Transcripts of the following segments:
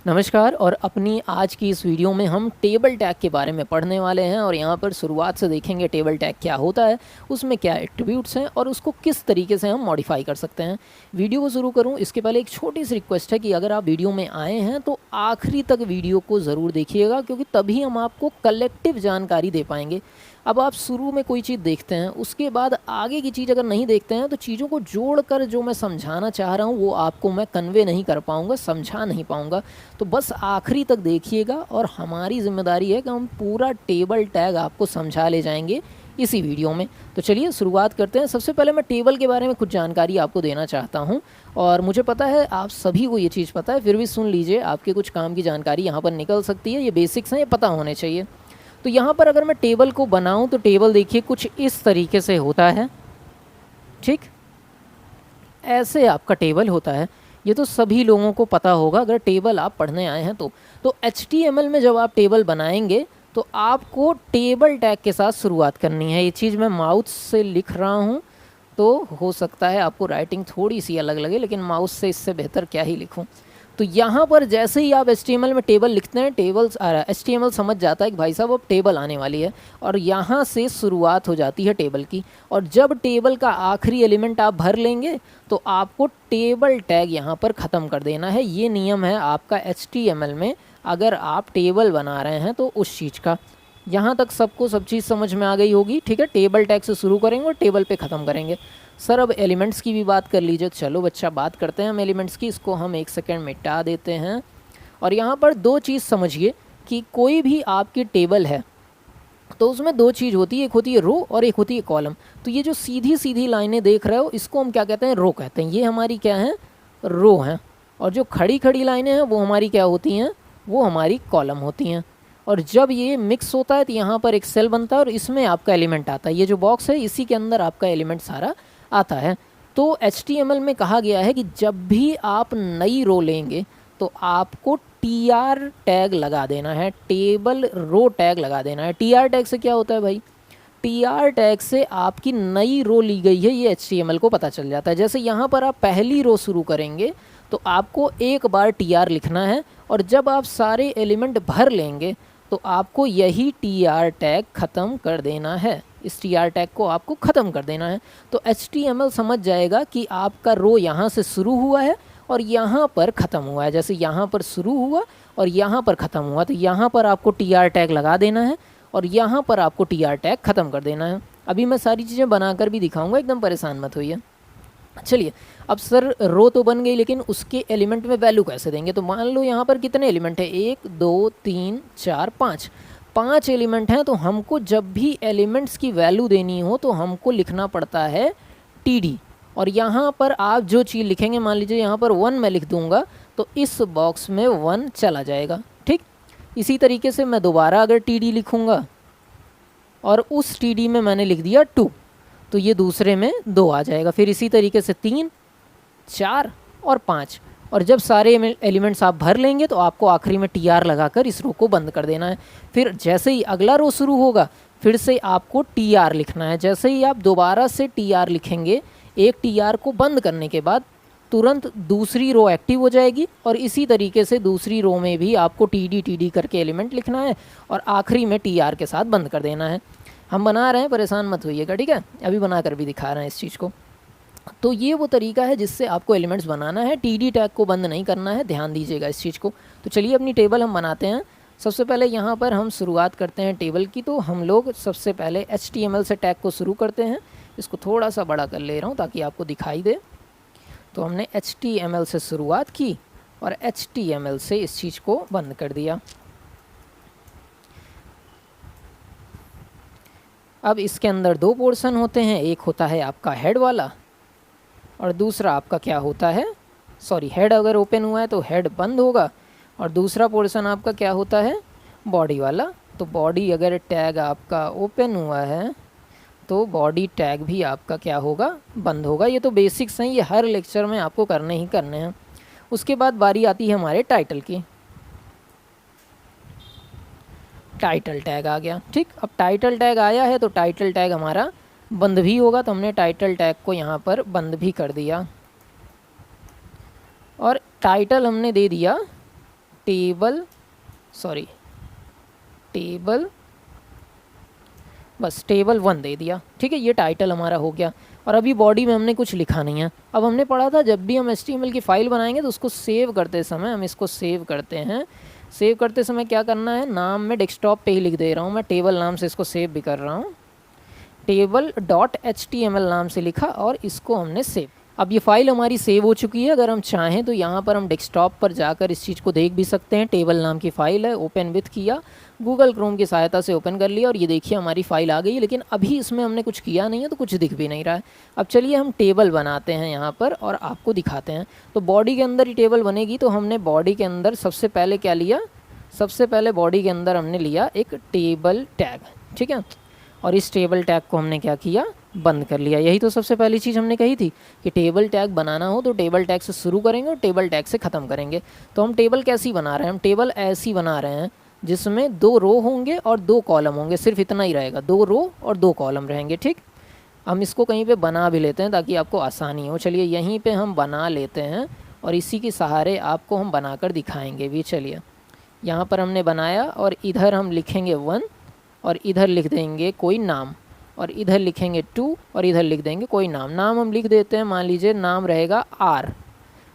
नमस्कार। और अपनी आज की इस वीडियो में हम टेबल टैग के बारे में पढ़ने वाले हैं और यहाँ पर शुरुआत से देखेंगे टेबल टैग क्या होता है, उसमें क्या एट्रीब्यूट्स हैं और उसको किस तरीके से हम मॉडिफाई कर सकते हैं। वीडियो को शुरू करूँ इसके पहले एक छोटी सी रिक्वेस्ट है कि अगर आप वीडियो में आए हैं तो आखिरी तक वीडियो को ज़रूर देखिएगा, क्योंकि तभी हम आपको कलेक्टिव जानकारी दे पाएंगे। अब आप शुरू में कोई चीज़ देखते हैं, उसके बाद आगे की चीज़ अगर नहीं देखते हैं तो चीज़ों को जोड़कर जो मैं समझाना चाह रहा हूँ वो आपको मैं कन्वे नहीं कर पाऊँगा, समझा नहीं पाऊँगा। तो बस आखिरी तक देखिएगा और हमारी ज़िम्मेदारी है कि हम पूरा टेबल टैग आपको समझा ले जाएंगे इसी वीडियो में। तो चलिए शुरुआत करते हैं। सबसे पहले मैं टेबल के बारे में कुछ जानकारी आपको देना चाहता हूं, और मुझे पता है आप सभी को ये चीज़ पता है, फिर भी सुन लीजिए, आपके कुछ काम की जानकारी यहाँ पर निकल सकती है। ये बेसिक्स हैं, ये पता होने चाहिए। तो यहाँ पर अगर मैं टेबल को बनाऊँ तो टेबल देखिए कुछ इस तरीके से होता है। ठीक, ऐसे आपका टेबल होता है। ये तो सभी लोगों को पता होगा अगर टेबल आप पढ़ने आए हैं तो HTML में जब आप टेबल बनाएंगे तो आपको टेबल टैग के साथ शुरुआत करनी है। ये चीज़ मैं माउस से लिख रहा हूँ तो हो सकता है आपको राइटिंग थोड़ी सी अलग लगे, लेकिन माउस से इससे बेहतर क्या ही लिखूँ। तो यहाँ पर जैसे ही आप HTML में टेबल लिखते हैं, HTML समझ जाता है कि भाई साहब अब टेबल आने वाली है, और यहाँ से शुरुआत हो जाती है टेबल की। और जब टेबल का आखिरी एलिमेंट आप भर लेंगे तो आपको टेबल टैग यहाँ पर ख़त्म कर देना है। ये नियम है आपका HTML में, अगर आप टेबल बना रहे हैं तो उस चीज़ का। यहाँ तक सबको सब चीज़ समझ में आ गई होगी। ठीक है, टेबल टैग से शुरू करेंगे और टेबल पे ख़त्म करेंगे। सर अब एलिमेंट्स की भी बात कर लीजिए। चलो बच्चा, बात करते हैं हम एलिमेंट्स की। इसको हम एक सेकेंड मिटा देते हैं। और यहाँ पर दो चीज़ समझिए कि कोई भी आपकी टेबल है तो उसमें दो चीज़ होती है, एक होती है रो और एक होती है कॉलम। तो ये जो सीधी सीधी लाइनें देख रहे हो इसको हम क्या कहते हैं? रो कहते हैं। ये हमारी क्या है? रो हैं। और जो खड़ी खड़ी लाइनें हैं वो हमारी क्या होती हैं? वो हमारी कॉलम होती हैं। और जब ये मिक्स होता है तो यहाँ पर एक सेल बनता है और इसमें आपका एलिमेंट आता है। ये जो बॉक्स है इसी के अंदर आपका एलिमेंट सारा आता है। तो HTML में कहा गया है कि जब भी आप नई रो लेंगे तो आपको TR टैग लगा देना है, टेबल रो टैग लगा देना है। TR टैग से क्या होता है भाई? TR टैग से आपकी नई रो ली गई है ये HTML को पता चल जाता है। जैसे यहाँ पर आप पहली रो शुरू करेंगे तो आपको एक बार TR लिखना है, और जब आप सारे एलिमेंट भर लेंगे तो आपको यही TR टैग ख़त्म कर देना है। इस TR टैग को आपको ख़त्म कर देना है। तो HTML समझ जाएगा कि आपका रो यहाँ से शुरू हुआ है और यहाँ पर ख़त्म हुआ है। जैसे यहाँ पर शुरू हुआ और यहाँ पर ख़त्म हुआ, तो यहाँ पर आपको TR टैग लगा देना है और यहाँ पर आपको TR टैग ख़त्म कर देना है। अभी मैं सारी चीज़ें बनाकर भी दिखाऊंगा, एकदम परेशान मत होइए। चलिए, अब सर रो तो बन गई, लेकिन उसके एलिमेंट में वैल्यू कैसे देंगे? तो मान लो यहाँ पर कितने एलिमेंट है? 1 2 3 4 5, 5 एलिमेंट हैं। तो हमको जब भी एलिमेंट्स की वैल्यू देनी हो तो हमको लिखना पड़ता है TD। और यहाँ पर आप जो चीज़ लिखेंगे, मान लीजिए यहाँ पर 1 मैं लिख दूँगा तो इस बॉक्स में 1 चला जाएगा। ठीक, इसी तरीके से मैं दोबारा अगर TD लिखूँगा और उस TD में मैंने लिख दिया 2, तो ये दूसरे में 2 आ जाएगा। फिर इसी तरीके से 3 4 और 5। और जब सारे एलिमेंट्स आप भर लेंगे तो आपको आखिरी में TR लगाकर इस रो को बंद कर देना है। फिर जैसे ही अगला रो शुरू होगा फिर से आपको TR लिखना है। जैसे ही आप दोबारा से TR लिखेंगे, एक TR को बंद करने के बाद तुरंत दूसरी रो एक्टिव हो जाएगी, और इसी तरीके से दूसरी रो में भी आपको TD करके एलिमेंट लिखना है और आखिरी में TR के साथ बंद कर देना है। हम बना रहे हैं, परेशान मत होइएगा, ठीक है? अभी बना कर भी दिखा रहे हैं इस चीज़ को। तो ये वो तरीका है जिससे आपको एलिमेंट्स बनाना है। TD टैग को बंद नहीं करना है, ध्यान दीजिएगा इस चीज़ को। तो चलिए अपनी टेबल हम बनाते हैं। सबसे पहले यहाँ पर हम शुरुआत करते हैं टेबल की। तो हम लोग सबसे पहले HTML से टैग को शुरू करते हैं। इसको थोड़ा सा बड़ा कर ले रहा हूँ ताकि आपको दिखाई दे। तो हमने HTML से शुरुआत की और HTML से इस चीज़ को बंद कर दिया। अब इसके अंदर दो पोर्शन होते हैं, एक होता है आपका हेड वाला और दूसरा आपका क्या होता है? सॉरी, हेड अगर ओपन हुआ है तो हेड बंद होगा, और दूसरा पोर्शन आपका क्या होता है? बॉडी वाला। तो बॉडी अगर टैग आपका ओपन हुआ है तो बॉडी टैग भी आपका क्या होगा? बंद होगा। ये तो बेसिक्स हैं, ये हर लेक्चर में आपको करने ही करने हैं। उसके बाद बारी आती है हमारे टाइटल की। टाइटल टैग आ गया। ठीक, अब टाइटल टैग आया है तो टाइटल टैग हमारा बंद भी होगा, तो हमने टाइटल टैग को यहाँ पर बंद भी कर दिया। और टाइटल हमने दे दिया टेबल, सॉरी टेबल, बस टेबल 1 दे दिया, ठीक है। ये टाइटल हमारा हो गया। और अभी बॉडी में हमने कुछ लिखा नहीं है। अब हमने पढ़ा था जब भी हम HTML की फ़ाइल बनाएंगे तो उसको सेव करते समय हम इसको सेव करते हैं। सेव करते समय क्या करना है, नाम में डेस्कटॉप पे ही लिख दे रहा हूँ मैं, टेबल नाम से इसको सेव भी कर रहा हूँ, table.html नाम से लिखा और इसको हमने सेव। अब ये फ़ाइल हमारी सेव हो चुकी है। अगर हम चाहें तो यहाँ पर हम डेस्कटॉप पर जाकर इस चीज़ को देख भी सकते हैं। टेबल नाम की फ़ाइल है, ओपन विथ किया, गूगल क्रोम की सहायता से ओपन कर लिया और ये देखिए हमारी फ़ाइल आ गई है। लेकिन अभी इसमें हमने कुछ किया नहीं है तो कुछ दिख भी नहीं रहा है। अब चलिए हम टेबल बनाते हैं यहाँ पर और आपको दिखाते हैं। तो बॉडी के अंदर ही टेबल बनेगी। तो हमने बॉडी के अंदर सबसे पहले क्या लिया, सबसे पहले बॉडी के अंदर हमने लिया एक टेबल टैग, ठीक है। और इस टेबल टैग को हमने क्या किया, बंद कर लिया। यही तो सबसे पहली चीज़ हमने कही थी कि टेबल टैग बनाना हो तो टेबल टैग से शुरू करेंगे और टेबल टैग से ख़त्म करेंगे। तो हम टेबल कैसी बना रहे हैं, हम टेबल ऐसी बना रहे हैं जिसमें 2 रो होंगे और 2 कॉलम होंगे, सिर्फ इतना ही रहेगा, 2 रो और 2 कॉलम रहेंगे, ठीक। हम इसको कहीं पे बना भी लेते हैं ताकि आपको आसानी हो। चलिए यहीं पे हम बना लेते हैं और इसी के सहारे आपको हम बनाकर दिखाएंगे भी। चलिए यहाँ पर हमने बनाया और इधर हम लिखेंगे 1 और इधर लिख देंगे कोई नाम और इधर लिखेंगे 2 और इधर लिख देंगे कोई नाम। नाम हम लिख देते हैं, मान लीजिए नाम रहेगा R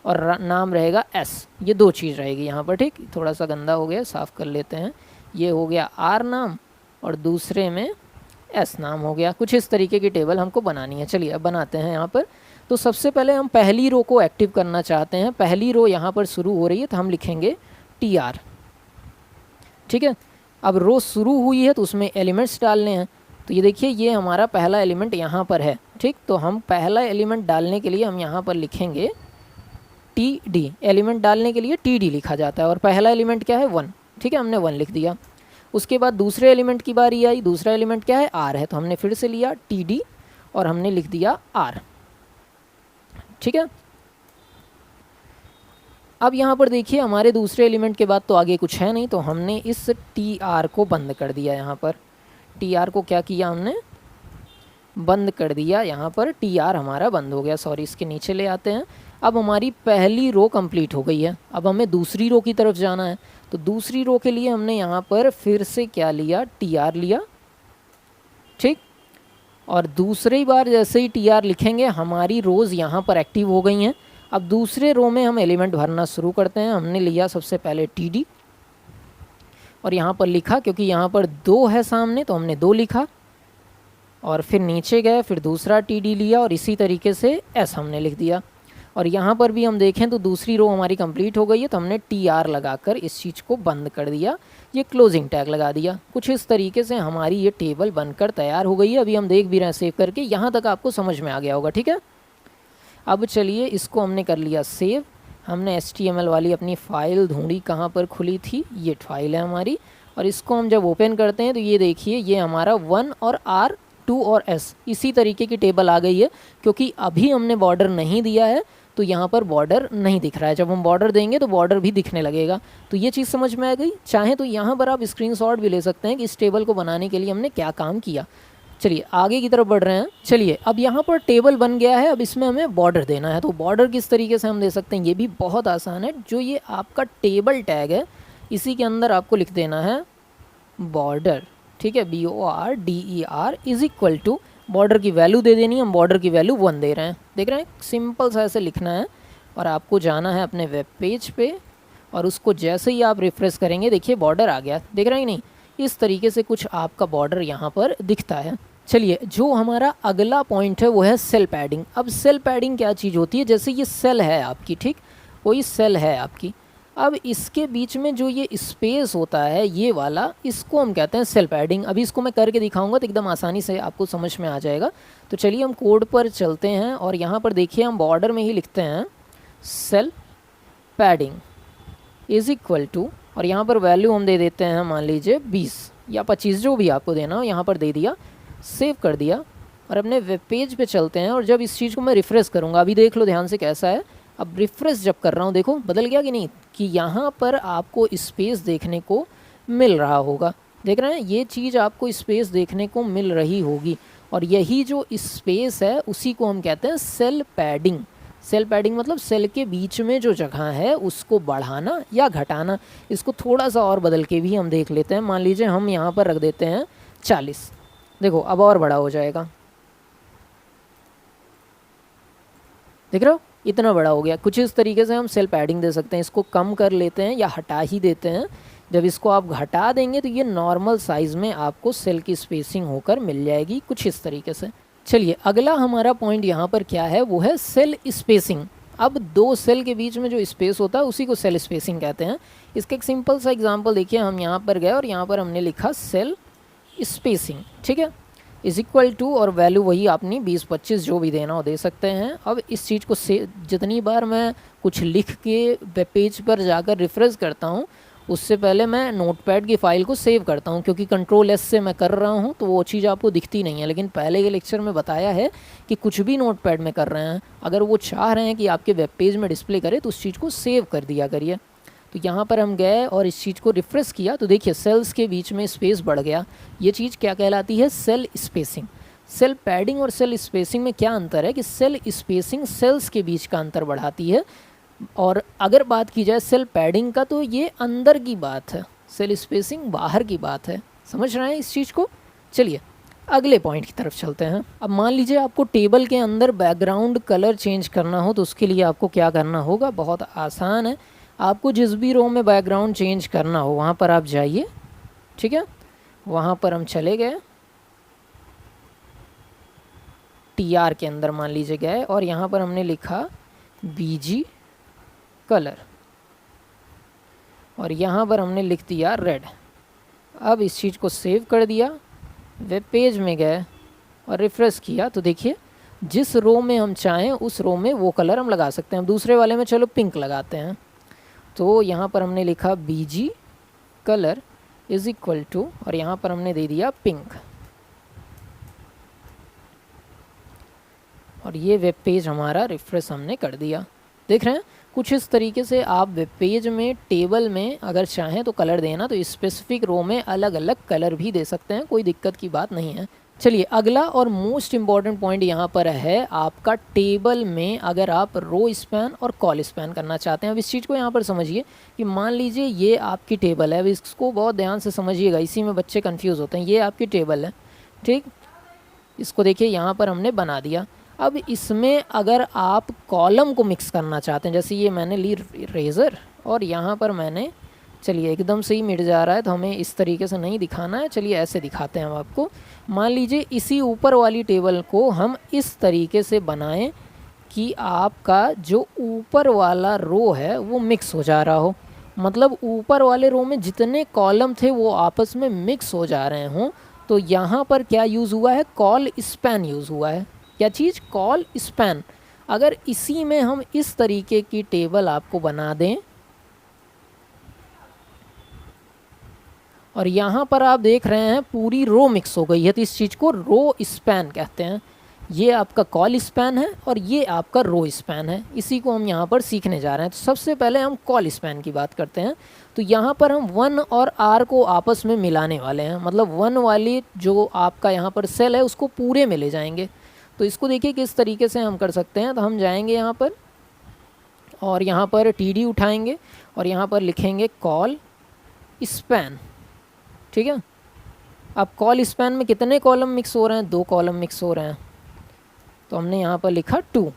और नाम रहेगा S। ये 2 चीज़ रहेगी यहाँ पर, ठीक। थोड़ा सा गंदा हो गया, साफ़ कर लेते हैं। ये हो गया R नाम और दूसरे में S नाम हो गया। कुछ इस तरीके की टेबल हमको बनानी है। चलिए अब बनाते हैं यहाँ पर। तो सबसे पहले हम पहली रो को एक्टिव करना चाहते हैं। पहली रो यहाँ पर शुरू हो रही है तो हम लिखेंगे TR, ठीक है। अब रो शुरू हुई है तो उसमें एलिमेंट्स डालने हैं। तो ये देखिए ये हमारा पहला एलिमेंट यहाँ पर है, ठीक। तो हम पहला एलिमेंट डालने के लिए हम यहाँ पर लिखेंगे TD। एलिमेंट डालने के लिए TD लिखा जाता है और पहला एलिमेंट क्या है, 1, ठीक है। हमने 1 लिख दिया। उसके बाद दूसरे एलिमेंट की बारी आई। दूसरा एलिमेंट क्या है, R है, तो हमने फिर से लिया TD और हमने लिख दिया R, ठीक है। अब यहाँ पर देखिए हमारे दूसरे एलिमेंट के बाद तो आगे कुछ है नहीं, तो हमने इस TR को बंद कर दिया। यहाँ पर TR को क्या किया, हमने बंद कर दिया। यहाँ पर TR हमारा बंद हो गया। सॉरी, इसके नीचे ले आते हैं। अब हमारी पहली रो कंप्लीट हो गई है। अब हमें दूसरी रो की तरफ जाना है। तो दूसरी रो के लिए हमने यहाँ पर फिर से क्या लिया, TR लिया, ठीक। और दूसरी बार जैसे ही TR लिखेंगे हमारी रोज़ यहाँ पर एक्टिव हो गई हैं। अब दूसरे रो में हम एलिमेंट भरना शुरू करते हैं। हमने लिया सबसे पहले TD और यहाँ पर लिखा, क्योंकि यहाँ पर 2 है सामने तो हमने 2 लिखा और फिर नीचे गए, फिर दूसरा TD लिया और इसी तरीके से S हमने लिख दिया। और यहाँ पर भी हम देखें तो दूसरी रो हमारी कंप्लीट हो गई है तो हमने TR लगाकर इस चीज़ को बंद कर दिया, ये क्लोजिंग टैग लगा दिया। कुछ इस तरीके से हमारी ये टेबल बनकर तैयार हो गई है। अभी हम देख भी रहे हैं सेव करके, यहाँ तक आपको समझ में आ गया होगा, ठीक है। अब चलिए इसको हमने कर लिया सेव। हमने HTML वाली अपनी फ़ाइल ढूंढी, कहाँ पर खुली थी, ये फाइल है हमारी। और इसको हम जब ओपन करते हैं तो ये देखिए ये हमारा 1 और R, 2 और S इसी तरीके की टेबल आ गई है। क्योंकि अभी हमने बॉर्डर नहीं दिया है तो यहाँ पर बॉर्डर नहीं दिख रहा है। जब हम बॉर्डर देंगे तो बॉर्डर भी दिखने लगेगा। तो ये चीज़ समझ में आ गई। चाहे तो यहाँ पर आप स्क्रीनशॉट भी ले सकते हैं कि इस टेबल को बनाने के लिए हमने क्या काम किया। चलिए आगे की तरफ बढ़ रहे हैं। चलिए अब यहाँ पर टेबल बन गया है, अब इसमें हमें बॉर्डर देना है। तो बॉर्डर किस तरीके से हम दे सकते हैं, ये भी बहुत आसान है। जो ये आपका टेबल टैग है इसी के अंदर आपको लिख देना है बॉर्डर, ठीक है, BORDER is equal to border की वैल्यू दे देनी है। हम बॉर्डर की वैल्यू 1 दे रहे हैं, देख रहे हैं, सिंपल सा ऐसे लिखना है। और आपको जाना है अपने वेब पेज पे और उसको जैसे ही आप रिफ्रेश करेंगे देखिए बॉर्डर आ गया, देख रहे हैं नहीं। इस तरीके से कुछ आपका बॉर्डर यहाँ पर दिखता है। चलिए जो हमारा अगला पॉइंट है वो है सेल पैडिंग। अब सेल पैडिंग क्या चीज़ होती है, जैसे ये सेल है आपकी, ठीक, कोई सेल है आपकी। अब इसके बीच में जो ये स्पेस होता है ये वाला, इसको हम कहते हैं सेल पैडिंग। अभी इसको मैं करके दिखाऊंगा तो एकदम आसानी से आपको समझ में आ जाएगा। तो चलिए हम कोड पर चलते हैं और यहाँ पर देखिए हम बॉर्डर में ही लिखते हैं cell padding is equal to, और यहाँ पर वैल्यू हम दे देते हैं मान लीजिए 20 या 25, जो भी आपको देना हो यहाँ पर दे दिया, सेव कर दिया। और अपने वेब पेज पे चलते हैं और जब इस चीज़ को मैं रिफ़्रेश करूँगा, अभी देख लो ध्यान से कैसा है। अब रिफ़्रेश जब कर रहा हूँ देखो बदल गया कि नहीं, कि यहाँ पर आपको स्पेस देखने को मिल रहा होगा, देख रहे हैं, ये चीज़ आपको स्पेस देखने को मिल रही होगी। और यही जो स्पेस है उसी को हम कहते हैं सेल पैडिंग। सेल पैडिंग मतलब सेल के बीच में जो जगह है उसको बढ़ाना या घटाना। इसको थोड़ा सा और बदल के भी हम देख लेते हैं। मान लीजिए हम यहाँ पर रख देते हैं 40। देखो अब और बड़ा हो जाएगा, देख रहे हो इतना बड़ा हो गया। कुछ इस तरीके से हम सेल पैडिंग दे सकते हैं। इसको कम कर लेते हैं या हटा ही देते हैं। जब इसको आप हटा देंगे तो ये नॉर्मल साइज़ में आपको सेल की स्पेसिंग होकर मिल जाएगी कुछ इस तरीके से। चलिए अगला हमारा पॉइंट यहाँ पर क्या है, वो है सेल स्पेसिंग। अब दो सेल के बीच में जो स्पेस होता है उसी को सेल स्पेसिंग कहते हैं। इसका एक सिंपल सा एग्जांपल देखिए, हम यहाँ पर गए और यहाँ पर हमने लिखा सेल स्पेसिंग, ठीक है, इज इक्वल टू, और वैल्यू वही अपनी 20-25 जो भी देना हो दे सकते हैं। अब इस चीज़ को जितनी बार मैं कुछ लिख के वेब पेज पर जाकर रिफ्रेश करता हूँ उससे पहले मैं नोटपैड की फ़ाइल को सेव करता हूँ, क्योंकि कंट्रोल एस से मैं कर रहा हूँ तो वो चीज़ आपको दिखती नहीं है। लेकिन पहले के लेक्चर में बताया है कि कुछ भी नोटपैड में कर रहे हैं, अगर वो चाह रहे हैं कि आपके वेब पेज में डिस्प्ले करे तो उस चीज़ को सेव कर दिया करिए। तो यहाँ पर हम गए और इस चीज़ को रिफ्रेश किया तो देखिए सेल्स के बीच में स्पेस बढ़ गया। ये चीज़ क्या कहलाती है, सेल स्पेसिंग। सेल पैडिंग और सेल स्पेसिंग में क्या अंतर है कि सेल स्पेसिंग सेल्स के बीच का अंतर बढ़ाती है, और अगर बात की जाए सेल पैडिंग का तो ये अंदर की बात है, सेल स्पेसिंग बाहर की बात है। समझ रहे हैं इस चीज़ को। चलिए अगले पॉइंट की तरफ चलते हैं। अब मान लीजिए आपको टेबल के अंदर बैकग्राउंड कलर चेंज करना हो तो उसके लिए आपको क्या करना होगा, बहुत आसान है। आपको जिस भी रो में बैकग्राउंड चेंज करना हो वहाँ पर आप जाइए, ठीक है। वहाँ पर हम चले गए, TR के अंदर मान लीजिए गए और यहाँ पर हमने लिखा BG कलर और यहाँ पर हमने लिख दिया रेड। अब इस चीज़ को सेव कर दिया, वेब पेज में गए और रिफ्रेश किया तो देखिए जिस रो में हम चाहें उस रो में वो कलर हम लगा सकते हैं। दूसरे वाले में चलो पिंक लगाते हैं, तो यहाँ पर हमने लिखा BG colour is equal to, और यहाँ पर हमने दे दिया पिंक, और ये वेब पेज हमारा रिफ्रेश हमने कर दिया। देख रहे हैं कुछ इस तरीके से आप वेब पेज में टेबल में अगर चाहें तो कलर देना तो स्पेसिफिक रो में अलग अलग कलर भी दे सकते हैं, कोई दिक्कत की बात नहीं है। चलिए अगला और मोस्ट इम्पॉर्टेंट पॉइंट यहाँ पर है आपका टेबल में अगर आप रो स्पैन और कॉल स्पैन करना चाहते हैं। अब इस चीज़ को यहाँ पर समझिए कि मान लीजिए ये आपकी टेबल है, अब इसको बहुत ध्यान से समझिएगा, इसी में बच्चे कंफ्यूज होते हैं। ये आपकी टेबल है, ठीक, इसको देखिए यहाँ पर हमने बना दिया। अब इसमें अगर आप कॉलम को मिक्स करना चाहते हैं, जैसे ये मैंने ली रेज़र और यहाँ पर मैंने, चलिए एकदम से ही मिट जा रहा है तो हमें इस तरीके से नहीं दिखाना है, चलिए ऐसे दिखाते हैं हम आपको। मान लीजिए इसी ऊपर वाली टेबल को हम इस तरीके से बनाएं कि आपका जो ऊपर वाला रो है वो मिक्स हो जा रहा हो, मतलब ऊपर वाले रो में जितने कॉलम थे वो आपस में मिक्स हो जा रहे हों। तो यहाँ पर क्या यूज़ हुआ है, कॉल स्पैन यूज़ हुआ है। क्या चीज़, कॉल स्पैन। अगर इसी में हम इस तरीके की टेबल आपको बना दें और यहाँ पर आप देख रहे हैं पूरी रो मिक्स हो गई है, तो इस चीज़ को रो स्पैन कहते हैं। ये आपका कॉल स्पैन है और ये आपका रो स्पैन है, इसी को हम यहाँ पर सीखने जा रहे हैं। तो सबसे पहले हम कॉल स्पैन की बात करते हैं। तो यहाँ पर हम 1 और R को आपस में मिलाने वाले हैं, मतलब 1 वाली जो आपका यहाँ पर सेल है उसको पूरे में ले जाएंगे। तो इसको देखिए किस तरीके से हम कर सकते हैं। तो हम जाएंगे यहाँ पर और यहाँ पर TD उठाएंगे और यहाँ पर लिखेंगे कॉल स्पैन, ठीक है। अब कॉल स्पैन में कितने कॉलम मिक्स हो रहे हैं, 2 कॉलम मिक्स हो रहे हैं, तो हमने यहाँ पर लिखा 2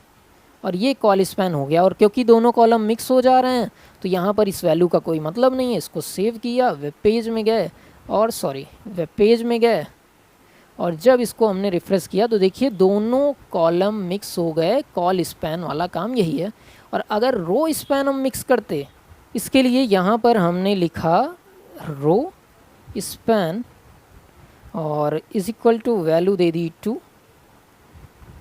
और ये कॉल स्पैन हो गया। और क्योंकि दोनों कॉलम मिक्स हो जा रहे हैं तो यहाँ पर इस वैल्यू का कोई मतलब नहीं है। इसको सेव किया, वेब पेज में गए और जब इसको हमने रिफ्रेश किया तो देखिए दोनों कॉलम मिक्स हो गए। कॉल स्पैन वाला काम यही है। और अगर रो स्पैन हम मिक्स करते, इसके लिए यहाँ पर हमने लिखा रो स्पैन और इज इक्वल टू वैल्यू दे दी 2,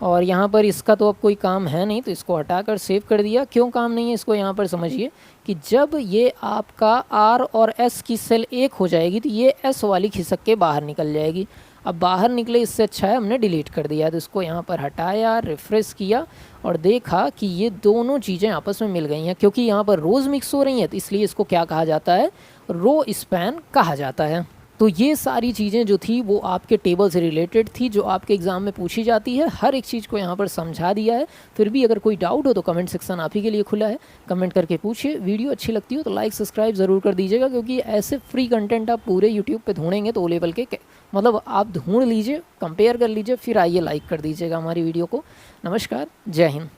और यहाँ पर इसका तो अब कोई काम है नहीं तो इसको हटाकर सेव कर दिया। क्यों काम नहीं है इसको यहाँ पर समझिए कि जब ये आपका R और S की सेल एक हो जाएगी तो ये S वाली खिसक के बाहर निकल जाएगी। अब बाहर निकले इससे अच्छा है हमने डिलीट कर दिया। तो इसको यहाँ पर हटाया, रिफ्रेश किया और देखा कि ये दोनों चीज़ें आपस में मिल गई हैं। क्योंकि यहाँ पर रोज़ मिक्स हो रही हैं तो इसलिए इसको क्या कहा जाता है, रो स्पैन कहा जाता है। तो ये सारी चीज़ें जो थी वो आपके टेबल से रिलेटेड थी, जो आपके एग्ज़ाम में पूछी जाती है। हर एक चीज़ को यहाँ पर समझा दिया है। फिर भी अगर कोई डाउट हो तो कमेंट सेक्शन आप ही के लिए खुला है, कमेंट करके पूछिए। वीडियो अच्छी लगती हो तो लाइक सब्सक्राइब ज़रूर कर दीजिएगा, क्योंकि ऐसे फ्री कंटेंट आप पूरे यूट्यूब पे ढूंढेंगे तो ओ लेवल के मतलब आप ढूंढ लीजिए, कंपेयर कर लीजिए, फिर आइए लाइक कर दीजिएगा हमारी वीडियो को। नमस्कार, जय हिंद।